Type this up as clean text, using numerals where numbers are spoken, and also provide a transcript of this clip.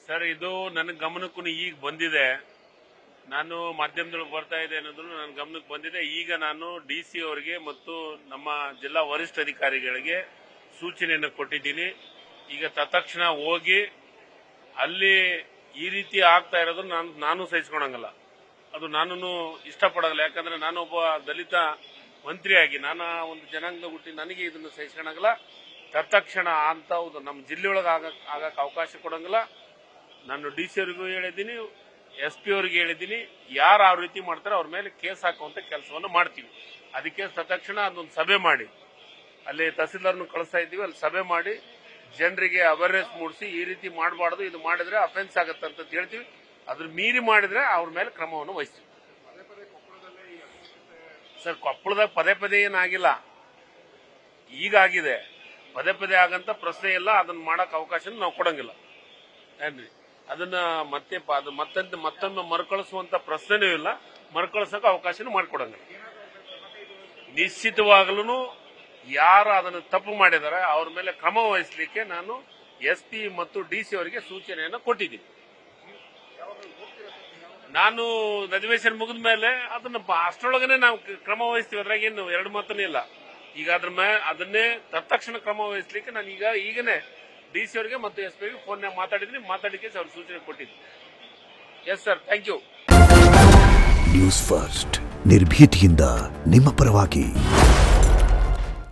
Sir, ಇದು ನನ್ನ ಗಮನಕ್ಕೂ ಈಗ ಬಂದಿದೆ. ನಾನು ಮಾಧ್ಯಮದೊಳಗೆ ಬರ್ತಾ ಇದೆ ಅನ್ನೋದು ನನ್ನ ಗಮನಕ್ಕೆ ಬಂದಿದೆ. ಈಗ ನಾನು DC ಅವರಿಗೆ ಮತ್ತು ನಮ್ಮ ಜಿಲ್ಲಾ ವರಿಷ್ಠ ಅಧಿಕಾರಿಗಳಿಗೆ ಸೂಚನೆಯನ್ನು ಕೊಟ್ಟಿದ್ದೀನಿ. ಈಗ ತತ್ಕ್ಷಣ ಹೋಗಿ ಅಲ್ಲಿ ಈ ರೀತಿ ಆಗ್ತಾ ಇರೋದು ನಾನು ಸಹಿಸ್ಕೊಳಂಗಲ್ಲ. ಅದು ನಾನು ಇಷ್ಟಪಡಲ್ಲ. ಯಾಕಂದ್ರೆ ನಾನೊಬ್ಬ ದಲಿತ ಮಂತ್ರಿಯಾಗಿ ನಾನು ಒಂದು ಜನಾಂಗದ ಹುಟ್ಟಿ ನನಗೆ ಇದನ್ನು ಸಹಿಸ್ಕೊಳಂಗಿಲ್ಲ. ತತ್ಕ್ಷಣ ಅಂತ ನಮ್ಮ ಜಿಲ್ಲೆಯೊಳಗೆ ಆಗಕ್ಕೆ ಅವಕಾಶ ಕೊಡಂಗಿಲ್ಲ. ನಾನು DC ಅವರಿಗೂ ಹೇಳಿದ್ದೀನಿ, SP ಅವರಿಗೆ ಹೇಳಿದ್ದೀನಿ. ಯಾರು ಆ ರೀತಿ ಮಾಡ್ತಾರೆ ಅವ್ರ ಮೇಲೆ ಕೇಸ್ ಹಾಕುವಂತ ಕೆಲಸವನ್ನು ಮಾಡ್ತೀವಿ. ಅದಕ್ಕೆ ತತ್ಕ್ಷಣ ಅದೊಂದು ಸಭೆ ಮಾಡಿ, ಅಲ್ಲಿ ತಹಸೀಲ್ದಾರ್ನು ಕಳಿಸ್ತಾ ಇದ್ದೀವಿ, ಅಲ್ಲಿ ಸಭೆ ಮಾಡಿ ಜನರಿಗೆ ಅವೇರ್ನೆಸ್ ಮೂಡಿಸಿ ಈ ರೀತಿ ಮಾಡಬಾರ್ದು, ಇದು ಮಾಡಿದ್ರೆ ಅಫೆನ್ಸ್ ಆಗುತ್ತೆ ಅಂತ ಹೇಳ್ತೀವಿ. ಅದ್ರ ಮೀರಿ ಮಾಡಿದ್ರೆ ಅವ್ರ ಮೇಲೆ ಕ್ರಮವನ್ನು ವಹಿಸ್ತೀವಿ. ಸರ್, ಕೊಪ್ಪಳದಾಗ ಪದೇ ಪದೇ ಏನಾಗಿಲ್ಲ, ಈಗಾಗಿದೆ. ಪದೇ ಪದೇ ಆಗಂತ ಪ್ರಶ್ನೆ ಇಲ್ಲ. ಅದನ್ನ ಮಾಡಕ್ ಅವಕಾಶ ನಾವು ಕೊಡಂಗಿಲ್ಲ ಏನ್ರಿ. ಅದನ್ನ ಮತ್ತೊಮ್ಮೆ ಮರುಕಳಿಸುವಂತ ಪ್ರಶ್ನೆನೂ ಇಲ್ಲ, ಮರುಕಳಿಸಕ್ಕೆ ಅವಕಾಶನೂ ಮಾಡಿಕೊಡಂಗಿಲ್ಲ. ನಿಶ್ಚಿತವಾಗ್ಲೂ ಯಾರು ಅದನ್ನು ತಪ್ಪು ಮಾಡಿದಾರೆ ಅವ್ರ ಮೇಲೆ ಕ್ರಮ ವಹಿಸಲಿಕ್ಕೆ ನಾನು SP ಮತ್ತು DC ಅವರಿಗೆ ಸೂಚನೆಯನ್ನು ಕೊಟ್ಟಿದ್ದೀನಿ. ನಾನು ಅಧಿವೇಶನ ಮುಗಿದ ಮೇಲೆ ಅದನ್ನ ಅಷ್ಟರೊಳಗನೆ ನಾವು ಕ್ರಮ ವಹಿಸ್ತೀವಿ. ಅದ್ರಾಗ ಏನು ಎರಡು ಮಾತನೇ ಇಲ್ಲ. ಈಗ ಅದನ್ನೇ ತತ್ಕ್ಷಣ ಕ್ರಮ ವಹಿಸಲಿಕ್ಕೆ ನಾನು ಈಗನೇ DC ಅವರಿಗೆ ಮತ್ತು SP ಅವರಿಗೆ ಫೋನ್ ಮಾತಾಡಿದ್ದೀನಿ. ಮಾತಾಡಿಕೆ ಅವ್ರ ಸೂಚನೆ ಕೊಟ್ಟಿದ್ದೀನಿ. Yes sir, thank you. News First ನಿರ್ಭೀತಿಯಿಂದ ನಿಮ್ಮ ಪರವಾಗಿ.